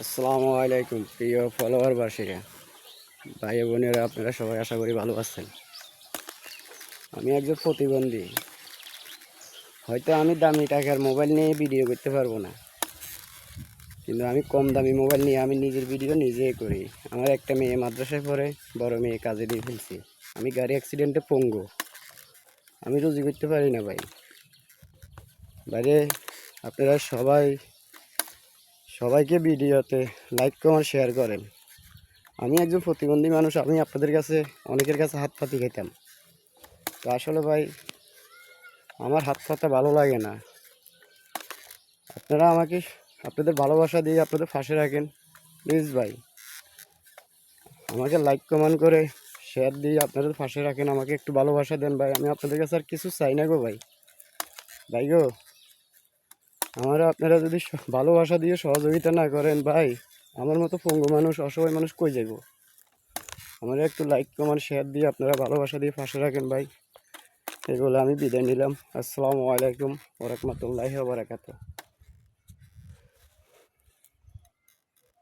আসসালামু আলাইকুম প্রিয় ফলোয়ারবাসীরা, ভাই বোনেরা, আপনারা সবাই আশা করি ভালো আছেন। আমি একজন প্রতিবন্ধী। হয়তো আমি দামি টাকার মোবাইল নিয়ে ভিডিও করতে পারবো না, কিন্তু আমি কম দামি মোবাইল নিয়ে আমি নিজের ভিডিও নিজেই করি। আমার একটা মেয়ে মাদ্রাসায় পড়ে, বড় মেয়ে কাজে দিয়ে ফেলছি। আমি গাড়ি অ্যাক্সিডেন্টে পঙ্গু, আমি রুজি করতে পারি না ভাই। বাইরে আপনারা সবাইকে ভিডিওতে লাইক কমেন্ট শেয়ার করেন। আমি একজন প্রতিবন্ধী মানুষ, আমি আপনাদের কাছে অনেকের কাছে হাত পাতি খেতাম, তো আসলে ভাই আমার হাত পাতা ভালো লাগে না। আপনারা আমাকে আপনাদের ভালোবাসা দিয়ে আপনাদের পাশে রাখেন প্লিজ ভাই। আমাকে লাইক কমেন্ট করে শেয়ার দিয়ে আপনাদের পাশে রাখেন, আমাকে একটু ভালোবাসা দেন ভাই। আমি আপনাদের কাছে আর কিছু চাই না গো ভাই। ভাই গো, আমার আপনারা যদি ভালোবাসা দিয়ে সহযোগিতা না করেন ভাই, আমার মতো পঙ্গু মানুষ, অসহায় মানুষ কই যাইব। আমার একটু লাইক কমেন্ট শেয়ার দিয়ে আপনারা ভালোবাসা দিয়ে পাশে রাখেন ভাই। এই বলে আমি বিদায় নিলাম। আসসালামু আলাইকুম ওয়া রাহমাতুল্লাহি ওয়া বারাকাতুহু।